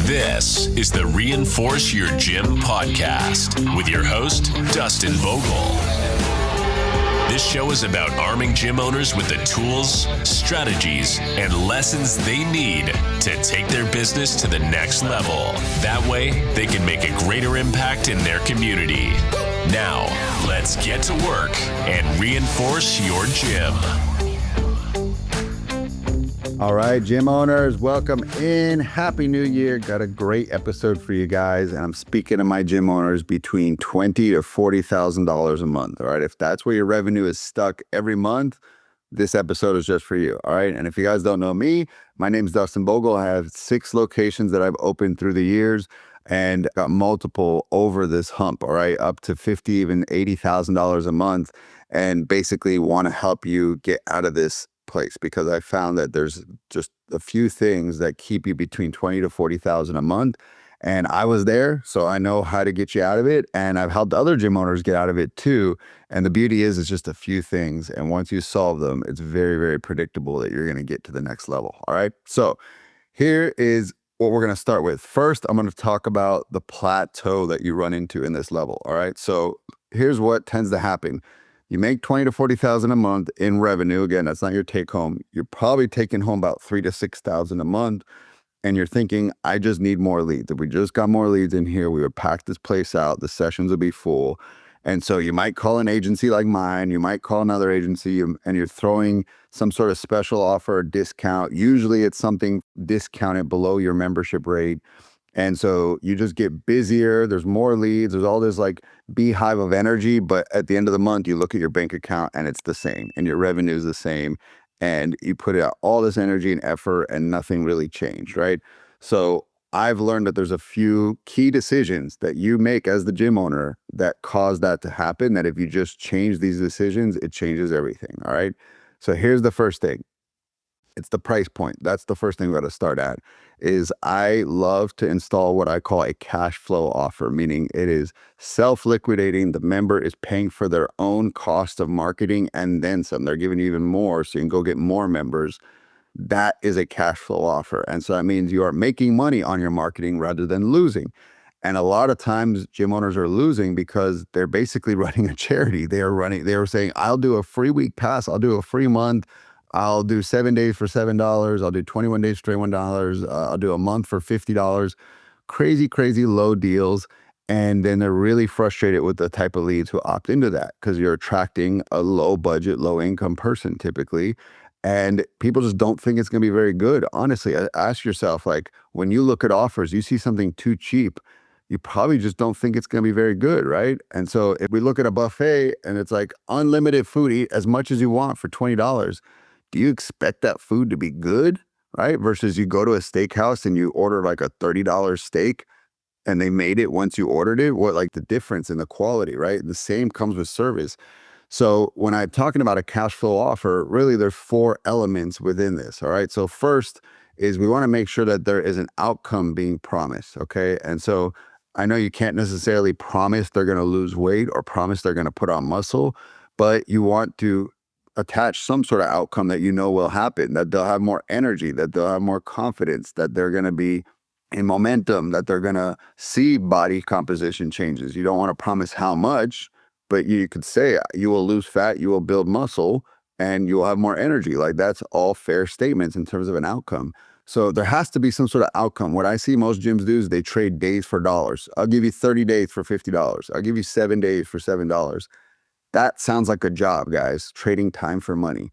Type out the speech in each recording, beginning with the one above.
This is the Reinforce Your Gym podcast with your host, Dustin Vogel. This show is about arming gym owners with the tools, strategies, and lessons they need to take their business to the next level. That way, they can make a greater impact in their community. Now, let's get to work and reinforce your gym. All right, gym owners, welcome in. Happy New Year. Got a great episode for you guys. And I'm speaking to my gym owners between $20,000 to $40,000 a month. All right. If that's where your revenue is stuck every month, this episode is just for you. All right. And if you guys don't know me, my name is Dustin Vogel. I have 6 locations that I've opened through the years and got multiple over this hump. All right. Up to $50,000, even $80,000 a month. And basically want to help you get out of this place, because I found that there's just a few things that keep you between 20 to 40,000 a month. And I was there, so I know how to get you out of it. And I've helped other gym owners get out of it too. And the beauty is it's just a few things. And once you solve them, it's very, very predictable that you're going to get to the next level. All right. So here is what we're going to start with. First, I'm going to talk about the plateau that you run into in this level. All right. So here's what tends to happen. You make 20 to 40,000 a month in revenue. Again, that's not your take home. You're probably taking home about 3 to 6,000 a month. And you're thinking, I just need more leads. If we just got more leads in here, we would pack this place out. The sessions would be full. And so you might call an agency like mine. You might call another agency and you're throwing some sort of special offer or discount. Usually it's something discounted below your membership rate. And so you just get busier. There's more leads. There's all this like beehive of energy. But at the end of the month, you look at your bank account and it's the same and your revenue is the same. And you put out all this energy and effort and nothing really changed, right? So I've learned that there's a few key decisions that you make as the gym owner that cause that to happen. That if you just change these decisions, it changes everything, all right? So here's the first thing. It's the price point. That's the first thing we got to start at. Is I love to install what I call a cash flow offer, meaning it is self-liquidating. The member is paying for their own cost of marketing and then some. They're giving you even more so you can go get more members. That is a cash flow offer. And so that means you are making money on your marketing rather than losing. And a lot of times gym owners are losing because they're basically running a charity. They are saying, I'll do a free week pass. I'll do a free month. I'll do 7 days for $7. I'll do 21 days for $21. I'll do a month for $50. Crazy, crazy low deals. And then they're really frustrated with the type of leads who opt into that because you're attracting a low budget, low income person typically. And people just don't think it's going to be very good. Honestly, ask yourself, like when you look at offers, you see something too cheap, you probably just don't think it's going to be very good, right? And so if we look at a buffet and it's like unlimited food, eat as much as you want for $20, do you expect that food to be good, right? Versus you go to a steakhouse and you order like a $30 steak and they made it once you ordered it. What, like the difference in the quality, right? The same comes with service. So when I'm talking about a cash flow offer, really there's 4 elements within this, all right? So first is we want to make sure that there is an outcome being promised, okay? And so I know you can't necessarily promise they're going to lose weight or promise they're going to put on muscle, but you want to attach some sort of outcome that you know will happen, that they'll have more energy, that they'll have more confidence, that they're going to be in momentum, that they're going to see body composition changes. You don't want to promise how much, but you could say you will lose fat, you will build muscle, and you'll have more energy. Like that's all fair statements in terms of an outcome. So there has to be some sort of outcome. What I see most gyms do is they trade days for dollars. I'll give you 30 days for $50. I'll give you 7 days for $7. That sounds like a job, guys, trading time for money.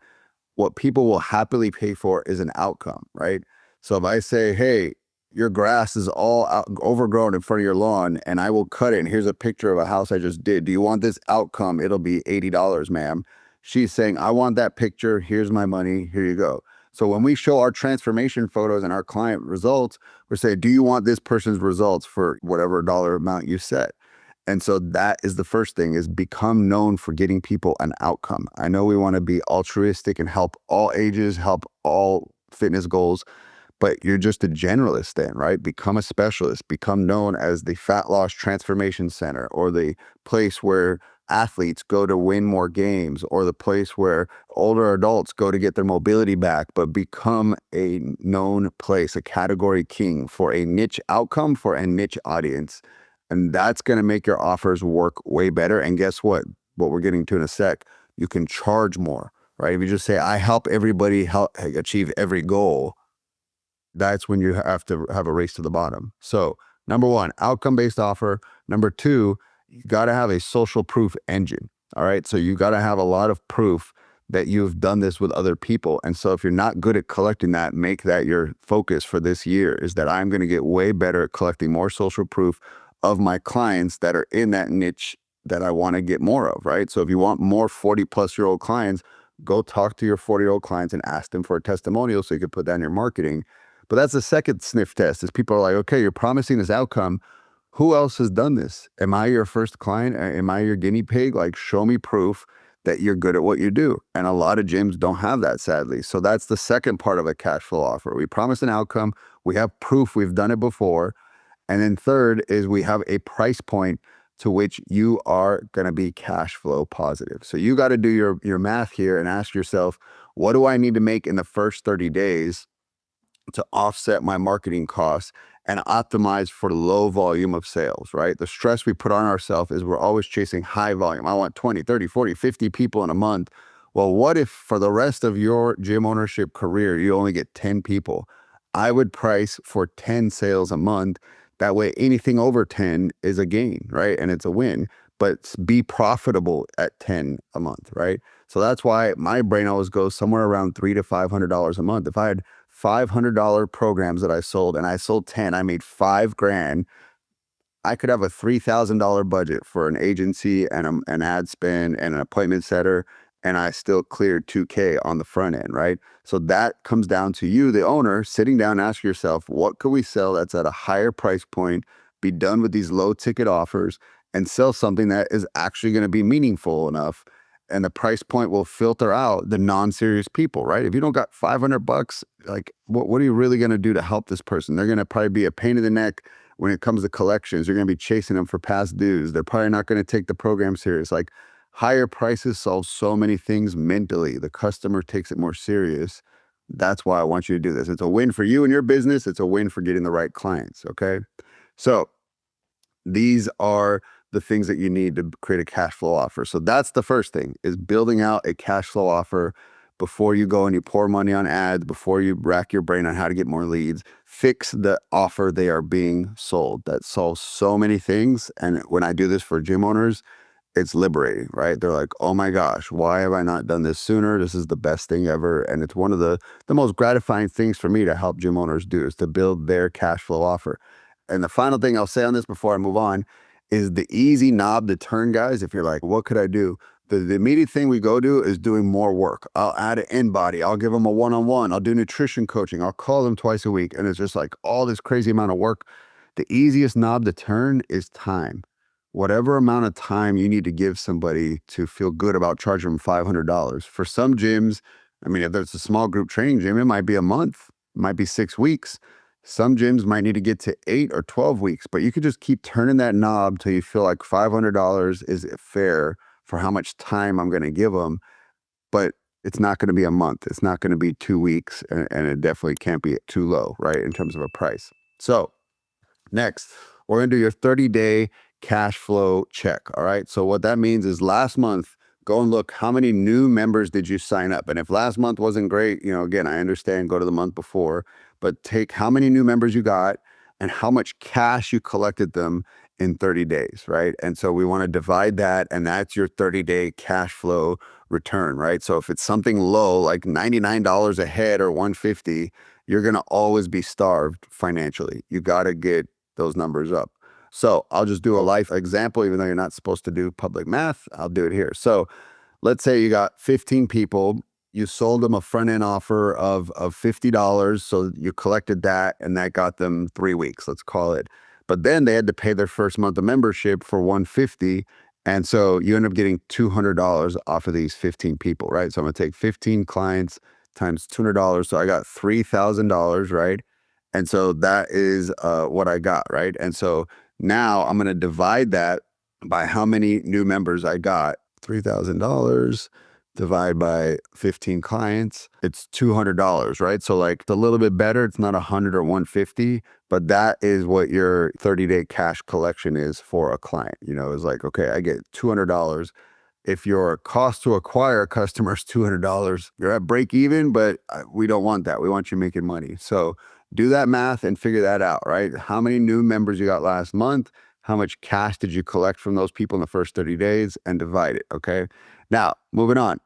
What people will happily pay for is an outcome, right? So if I say, hey, your grass is all overgrown in front of your lawn and I will cut it, and here's a picture of a house I just did. Do you want this outcome? It'll be $80, ma'am. She's saying, I want that picture. Here's my money. Here you go. So when we show our transformation photos and our client results, we're saying, do you want this person's results for whatever dollar amount you set? And so that is the first thing, is become known for getting people an outcome. I know we want to be altruistic and help all ages, help all fitness goals, but you're just a generalist then, right? Become a specialist, become known as the fat loss transformation center or the place where athletes go to win more games, or the place where older adults go to get their mobility back, but become a known place, a category king for a niche outcome for a niche audience. And that's going to make your offers work way better. And guess what? What we're getting to in a sec, you can charge more, right? If you just say, I help everybody achieve every goal, that's when you have to have a race to the bottom. So number one, outcome-based offer. Number two, you got to have a social proof engine. All right. So you got to have a lot of proof that you've done this with other people. And so if you're not good at collecting that, make that your focus for this year, is that I'm going to get way better at collecting more social proof of my clients that are in that niche that I want to get more of, right? So if you want more 40-plus-year-old clients, go talk to your 40-year-old clients and ask them for a testimonial so you can put that in your marketing. But that's the second sniff test, is people are like, okay, you're promising this outcome. Who else has done this? Am I your first client? Am I your guinea pig? Like, show me proof that you're good at what you do. And a lot of gyms don't have that, sadly. So that's the second part of a cash flow offer. We promise an outcome. We have proof we've done it before. And then third is we have a price point to which you are going to be cash flow positive. So you got to do your math here and ask yourself, what do I need to make in the first 30 days to offset my marketing costs and optimize for low volume of sales, right? The stress we put on ourselves is we're always chasing high volume. I want 20, 30, 40, 50 people in a month. Well, what if for the rest of your gym ownership career, you only get 10 people? I would price for 10 sales a month. That way, anything over 10 is a gain, right? And it's a win, but be profitable at 10 a month, right? So that's why my brain always goes somewhere around $300 to $500 a month. If I had $500 programs that I sold and I sold 10, I made $5,000. I could have a $3,000 budget for an agency and an ad spend and an appointment setter, and I still cleared $2,000 on the front end, right? So that comes down to you, the owner, sitting down and ask yourself, what could we sell that's at a higher price point, be done with these low ticket offers, and sell something that is actually going to be meaningful enough. And the price point will filter out the non-serious people, right? If you don't got $500, like what are you really going to do to help this person? They're going to probably be a pain in the neck when it comes to collections. You're going to be chasing them for past dues. They're probably not going to take the program serious. Like, higher prices solve so many things mentally. The customer takes it more serious. That's why I want you to do this. It's a win for you and your business. It's a win for getting the right clients. Okay. So these are the things that you need to create a cash flow offer. So that's the first thing, is building out a cash flow offer before you go and you pour money on ads, before you rack your brain on how to get more leads. Fix the offer they are being sold. That solves so many things. And when I do this for gym owners, it's liberating, right? They're like, oh my gosh, why have I not done this sooner? This is the best thing ever. And it's one of the most gratifying things for me to help gym owners do, is to build their cash flow offer. And the final thing I'll say on this before I move on is the easy knob to turn, guys. If you're like, what could I do? The immediate thing we go do is doing more work. I'll add an in-body. I'll give them a one-on-one. I'll do nutrition coaching. I'll call them twice a week. And it's just like all this crazy amount of work. The easiest knob to turn is time. Whatever amount of time you need to give somebody to feel good about charging them $500. For some gyms, I mean, if there's a small group training gym, it might be a month, it might be 6 weeks. Some gyms might need to get to 8 or 12 weeks, but you could just keep turning that knob till you feel like $500 is fair for how much time I'm going to give them. But it's not going to be a month. It's not going to be 2 weeks, and it definitely can't be too low, right, in terms of a price. So next, we're going to do your 30-day cash flow check. All right. So what that means is last month, go and look, how many new members did you sign up? And if last month wasn't great, again, I understand, go to the month before, but take how many new members you got and how much cash you collected them in 30 days, right? And so we want to divide that, and that's your 30-day cash flow return, right? So if it's something low, like $99 a head or $150, you're going to always be starved financially. You got to get those numbers up. So I'll just do a life example, even though you're not supposed to do public math, I'll do it here. So let's say you got 15 people, you sold them a front end offer of $50. So you collected that, and that got them 3 weeks, let's call it. But then they had to pay their first month of membership for $150. And so you end up getting $200 off of these 15 people, right? So I'm going to take 15 clients times $200. So I got $3,000, right? And so that is what I got, right? And so now I'm going to divide that by how many new members I got. $3,000 divide by 15 clients, it's $200, right? So like it's a little bit better. It's not 100 or 150, but that is what your 30-day cash collection is for a client. It's like, okay, I get $200. If your cost to acquire a customer is $200, you're at break even, but we don't want that. We want you making money. So do that math and figure that out, right? How many new members you got last month? How much cash did you collect from those people in the first 30 days and divide it, okay? Now, moving on.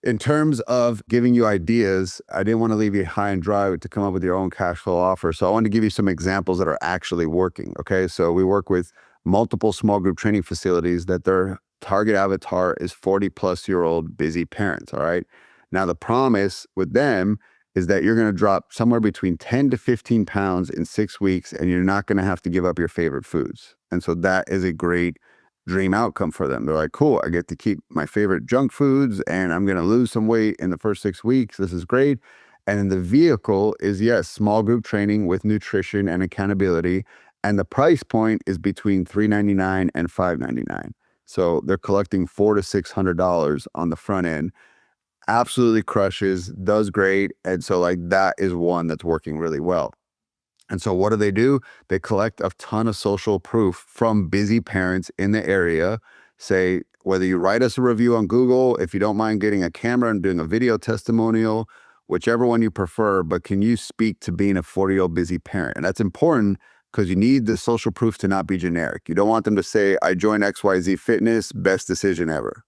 In terms of giving you ideas, I didn't want to leave you high and dry to come up with your own cash flow offer. So I want to give you some examples that are actually working, okay? So we work with multiple small group training facilities that their target avatar is 40-plus-year-old busy parents, all right? Now, the promise with them is that you're going to drop somewhere between 10 to 15 pounds in 6 weeks, and you're not going to have to give up your favorite foods. And so that is a great dream outcome for them. They're like, cool, I get to keep my favorite junk foods, and I'm going to lose some weight in the first 6 weeks. This is great. And then the vehicle is, yes, small group training with nutrition and accountability. And the price point is between $399 and $599. So they're collecting $400 to $600 on the front end. Absolutely crushes, does great. And so like that is one that's working really well. And so what do? They collect a ton of social proof from busy parents in the area. Say, whether you write us a review on Google, if you don't mind getting a camera and doing a video testimonial, whichever one you prefer, but can you speak to being a 40-year-old busy parent? And that's important because you need the social proof to not be generic. You don't want them to say, I joined XYZ Fitness, best decision ever.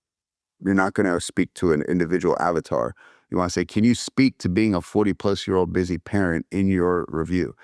You're not going to speak to an individual avatar. You want to say, can you speak to being a 40-plus-year-old busy parent in your review?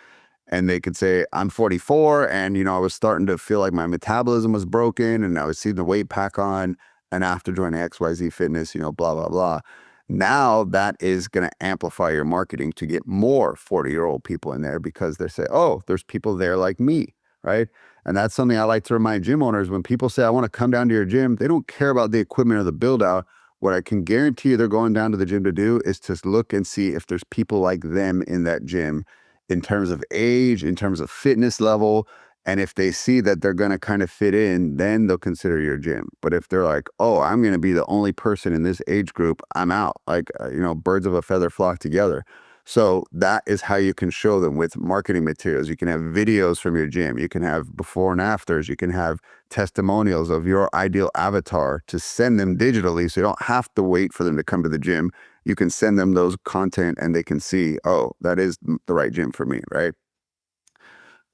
And they could say, I'm 44 and, I was starting to feel like my metabolism was broken and I was seeing the weight pack on. And after joining XYZ Fitness, blah, blah, blah. Now that is going to amplify your marketing to get more 40-year-old people in there because they say, oh, there's people there like me, right? And that's something I like to remind gym owners. When people say, I want to come down to your gym, they don't care about the equipment or the build out. What I can guarantee you they're going down to the gym to do is to look and see if there's people like them in that gym in terms of age, in terms of fitness level. And if they see that they're going to kind of fit in, then they'll consider your gym. But if they're like, oh, I'm going to be the only person in this age group, I'm out. Like, birds of a feather flock together. So that is how you can show them with marketing materials. You can have videos from your gym. You can have before and afters. You can have testimonials of your ideal avatar to send them digitally. So you don't have to wait for them to come to the gym. You can send them those content and they can see, oh, that is the right gym for me, right?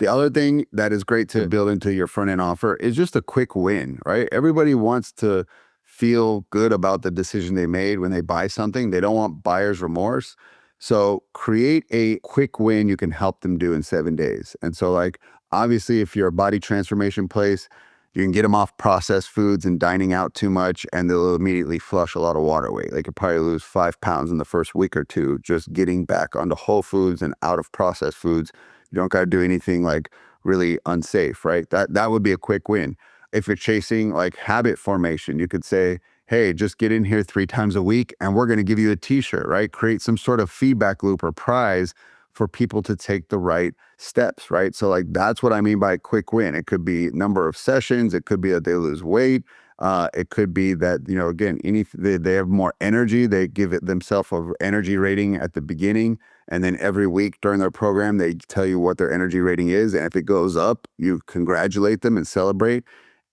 The other thing that is great to build into your front end offer is just a quick win, right? Everybody wants to feel good about the decision they made when they buy something. They don't want buyer's remorse. So create a quick win you can help them do in 7 days. And so like, obviously, if you're a body transformation place, you can get them off processed foods and dining out too much, and they'll immediately flush a lot of water weight. They could probably lose 5 pounds in the first week or two, just getting back onto whole foods and out of processed foods. You don't got to do anything like really unsafe, right? That would be a quick win. If you're chasing like habit formation, you could say, hey, just get in here 3 times a week and we're going to give you a t-shirt, right? Create some sort of feedback loop or prize for people to take the right steps, right? So like, that's what I mean by quick win. It could be number of sessions. It could be that they lose weight. It could be that, again, they have more energy. They give it themselves an energy rating at the beginning. And then every week during their program, they tell you what their energy rating is. And if it goes up, you congratulate them and celebrate.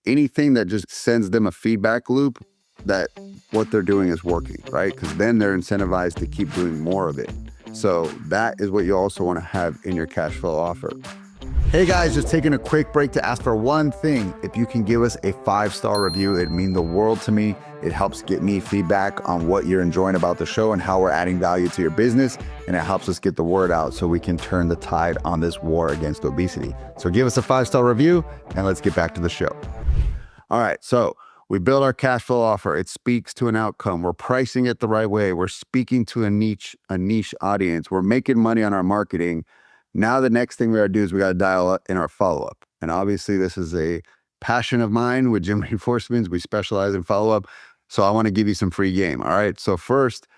Anything that just sends them a feedback loop that what they're doing is working, right? Because then they're incentivized to keep doing more of it. So that is what you also want to have in your cash flow offer. Hey guys, just taking a quick break to ask for one thing. If you can give us a 5-star review, it'd mean the world to me. It helps get me feedback on what you're enjoying about the show and how we're adding value to your business. And it helps us get the word out so we can turn the tide on this war against obesity. So give us a 5-star review and let's get back to the show. All right, so we build our cash flow offer. It speaks to an outcome. We're pricing it the right way. We're speaking to a niche audience. We're making money on our marketing. Now the next thing we got to do is we got to dial in our follow-up. And obviously this is a passion of mine with Gym Reinforcements. We specialize in follow-up. So I want to give you some free game. All right. So first,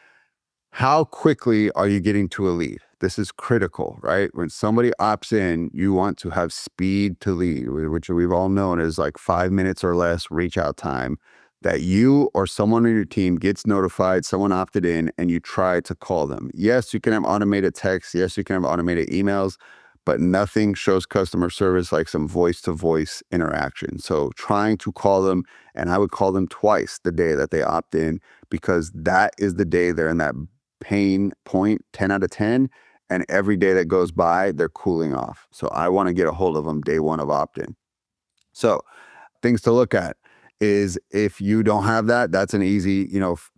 how quickly are you getting to a lead? this is critical, right? When somebody opts in, you want to have speed to lead, which we've all known as like 5 minutes or less reach out time, that you or someone on your team gets notified, someone opted in, and you try to call them. Yes, you can have automated texts. Yes, you can have automated emails, but nothing shows customer service like some voice-to-voice interaction. So trying to call them, and I would call them twice the day that they opt in, because that is the day they're in that pain point, 10 out of 10, and every day that goes by, they're cooling off. So I want to get a hold of them day one of opt-in. So things to look at is, if you don't have that, that's an easy,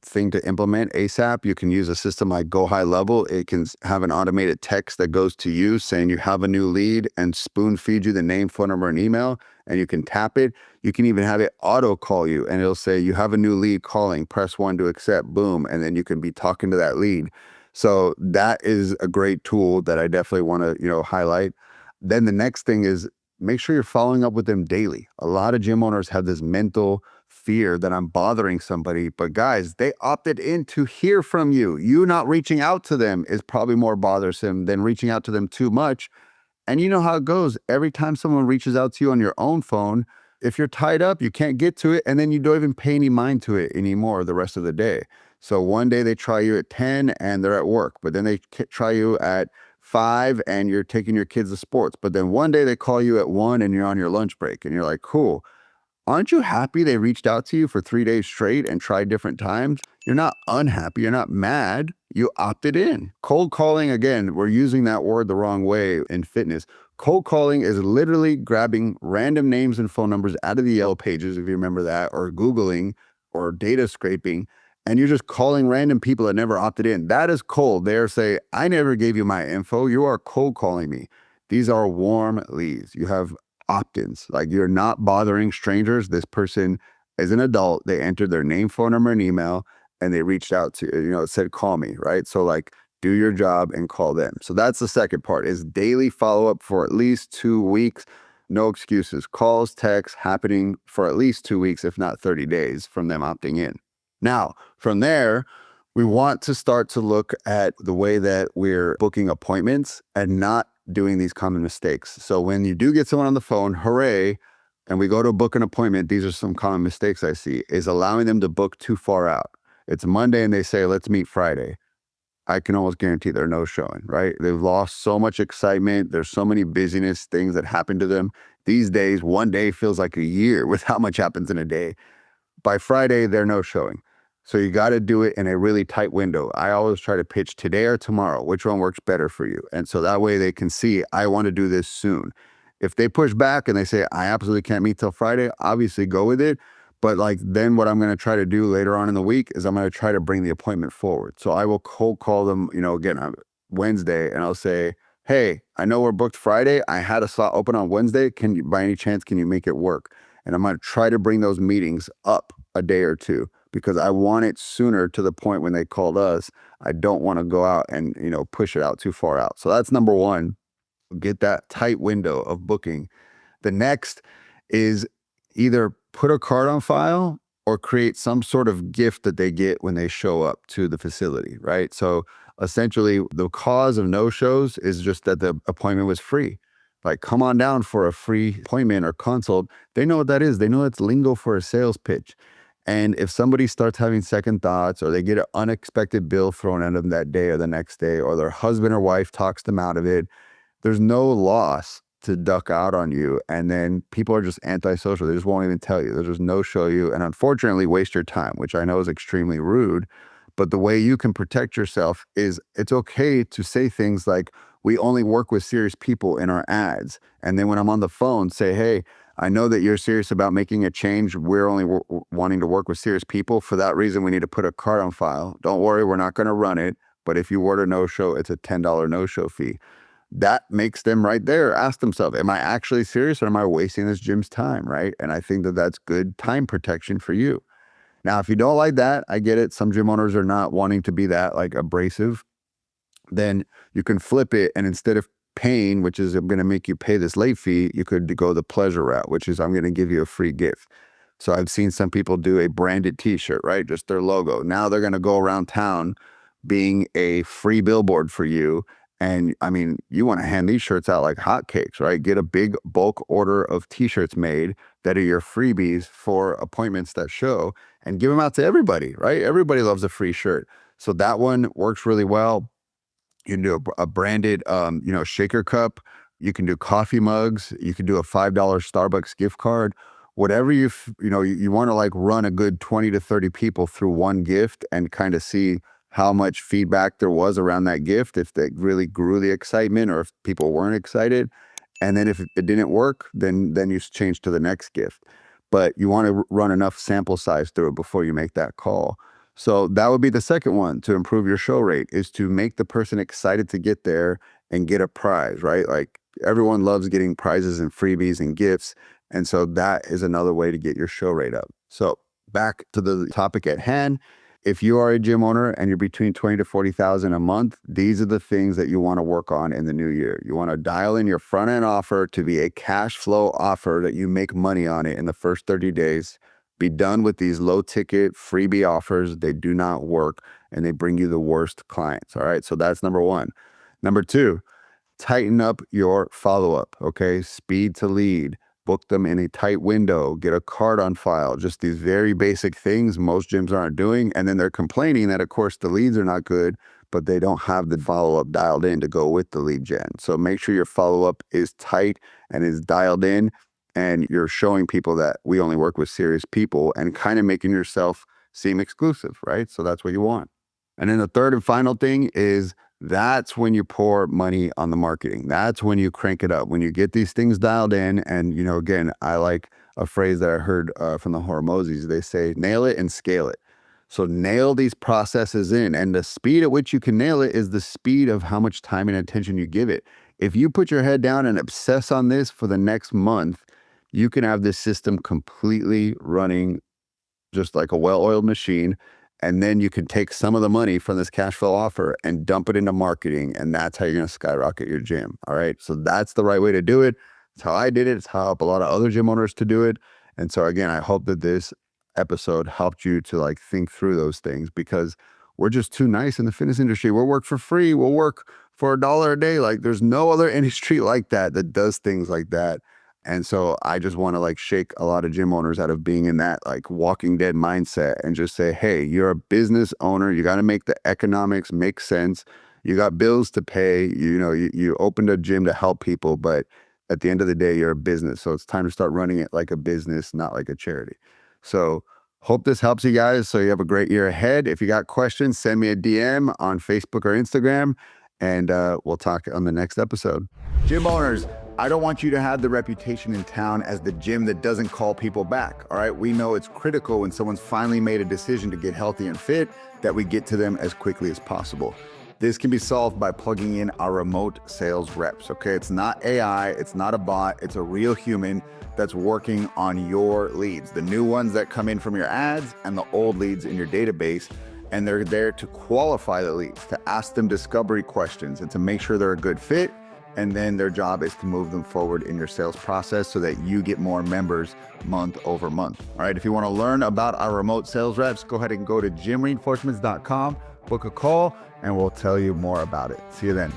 thing to implement ASAP. You can use a system like Go High Level. It can have an automated text that goes to you saying you have a new lead and spoon feed you the name, phone number, and email, and you can tap it. You can even have it auto call you, and it'll say you have a new lead calling, press 1 to accept, boom, and then you can be talking to that lead. So that is a great tool that I definitely want to, highlight. Then the next thing is, make sure you're following up with them daily. A lot of gym owners have this mental fear that I'm bothering somebody, but guys, they opted in to hear from you. You not reaching out to them is probably more bothersome than reaching out to them too much. And you know how it goes. Every time someone reaches out to you on your own phone, if you're tied up, you can't get to it, and then you don't even pay any mind to it anymore the rest of the day. So one day they try you at 10 and they're at work, but then they try you at 5 and you're taking your kids to sports. But then one day they call you at 1 and you're on your lunch break, and you're like, cool. Aren't you happy they reached out to you for 3 days straight and tried different times? You're not unhappy. You're not mad. You opted in. Cold calling, again, we're using that word the wrong way in fitness. Cold calling is literally grabbing random names and phone numbers out of the Yellow Pages, if you remember that, or Googling or data scraping, and you're just calling random people that never opted in. That is cold. They're saying, I never gave you my info. You are cold calling me. These are warm leads. You have opt-ins. Like, you're not bothering strangers. This person is an adult. They entered their name, phone number, and email, and they reached out to, it said, call me, right? So like, do your job and call them. So that's the second part, is daily follow-up for at least 2 weeks. No excuses. Calls, texts happening for at least 2 weeks, if not 30 days from them opting in. Now, from there, we want to start to look at the way that we're booking appointments and not doing these common mistakes. So when you do get someone on the phone, hooray, and we go to book an appointment, these are some common mistakes I see, is allowing them to book too far out. It's Monday and they say, let's meet Friday. I can almost guarantee they're no showing, right? They've lost so much excitement. There's so many busyness things that happen to them. These days, one day feels like a year with how much happens in a day. By Friday, they're no showing. So you got to do it in a really tight window. I always try to pitch today or tomorrow, which one works better for you. And so that way they can see, I want to do this soon. If they push back and they say, I absolutely can't meet till Friday, obviously go with it. But like, then what I'm going to try to do later on in the week is I'm going to try to bring the appointment forward. So I will cold call them, again, on Wednesday, and I'll say, hey, I know we're booked Friday. I had a slot open on Wednesday. Can you, by any chance, can you make it work? And I'm going to try to bring those meetings up a day or two, because I want it sooner, to the point when they called us. I don't want to go out and, push it out too far out. So that's number one, get that tight window of booking. The next is either put a card on file or create some sort of gift that they get when they show up to the facility, right? So essentially, the cause of no-shows is just that the appointment was free. Like, come on down for a free appointment or consult. They know what that is. They know it's lingo for a sales pitch. And if somebody starts having second thoughts, or they get an unexpected bill thrown at them that day or the next day, or their husband or wife talks them out of it, there's no loss to duck out on you. And then people are just antisocial. They just won't even tell you. They'll just no-show you, and unfortunately waste your time, which I know is extremely rude. But the way you can protect yourself is, it's okay to say things like, we only work with serious people in our ads. And then when I'm on the phone, say, hey, I know that you're serious about making a change. We're only wanting to work with serious people. For that reason, we need to put a card on file. Don't worry, we're not going to run it. But if you were to no-show, it's a $10 no-show fee. That makes them right there ask themselves, am I actually serious, or am I wasting this gym's time, right? And I think that that's good time protection for you. Now, if you don't like that, I get it. Some gym owners are not wanting to be that like abrasive. Then you can flip it, and instead of paying, which is, I'm going to make you pay this late fee, you could go the pleasure route, which is, I'm going to give you a free gift. So I've seen some people do a branded t-shirt, right? Just their logo. Now they're going to go around town being a free billboard for you, And I mean, you want to hand these shirts out like hotcakes, right? Get a big bulk order of t-shirts made that are your freebies for appointments that show, and give them out to everybody, right? Everybody loves a free shirt. So that one works really well. You can do a branded, shaker cup. You can do coffee mugs. You can do a $5 Starbucks gift card. Whatever you want to like run a good 20 to 30 people through one gift and kind of see how much feedback there was around that gift, if they really grew the excitement or if people weren't excited. And then if it didn't work, then you change to the next gift. But you want to run enough sample size through it before you make that call. So that would be the second one to improve your show rate, is to make the person excited to get there and get a prize, right? Like everyone loves getting prizes and freebies and gifts. And so that is another way to get your show rate up. So back to the topic at hand. If you are a gym owner and you're between 20 to 40,000 a month, these are the things that you want to work on in the new year. You want to dial in your front end offer to be a cash flow offer that you make money on it in the first 30 days. Be done with these low ticket freebie offers. They do not work and they bring you the worst clients. All right. So that's number one. Number two, tighten up your follow-up. Okay. Speed to lead. Book them in a tight window, get a card on file, just these very basic things most gyms aren't doing. And then they're complaining that, of course, the leads are not good, but they don't have the follow-up dialed in to go with the lead gen. So make sure your follow-up is tight and is dialed in, and you're showing people that we only work with serious people and kind of making yourself seem exclusive, right? So that's what you want. And then the third and final thing is, that's when you pour money on the marketing. That's when you crank it up. When you get these things dialed in, and again, I like a phrase that I heard from the Hormozis. They say, nail it and scale it. So nail these processes in, and the speed at which you can nail it is the speed of how much time and attention you give it. If you put your head down and obsess on this for the next month, you can have this system completely running just like a well-oiled machine. And then you can take some of the money from this cash flow offer and dump it into marketing. And that's how you're going to skyrocket your gym. All right. So that's the right way to do it. It's how I did it. It's how I help a lot of other gym owners to do it. And so again, I hope that this episode helped you to like think through those things, because we're just too nice in the fitness industry. We'll work for free. We'll work for $1 a day. Like there's no other industry like that does things like that. And so I just want to like shake a lot of gym owners out of being in that like Walking Dead mindset and just say, hey, you're a business owner. You got to make the economics make sense. You got bills to pay. You opened a gym to help people, but at the end of the day, you're a business. So it's time to start running it like a business, not like a charity. So hope this helps you guys. So you have a great year ahead. If you got questions, send me a DM on Facebook or Instagram, and we'll talk on the next episode. Gym owners, I don't want you to have the reputation in town as the gym that doesn't call people back. All right. We know it's critical when someone's finally made a decision to get healthy and fit that we get to them as quickly as possible. This can be solved by plugging in our remote sales reps. Okay. It's not AI. It's not a bot. It's a real human that's working on your leads, the new ones that come in from your ads and the old leads in your database. And they're there to qualify the leads, to ask them discovery questions and to make sure they're a good fit. And then their job is to move them forward in your sales process so that you get more members month over month. All right. If you want to learn about our remote sales reps, go ahead and go to gymreinforcements.com, book a call, and we'll tell you more about it. See you then.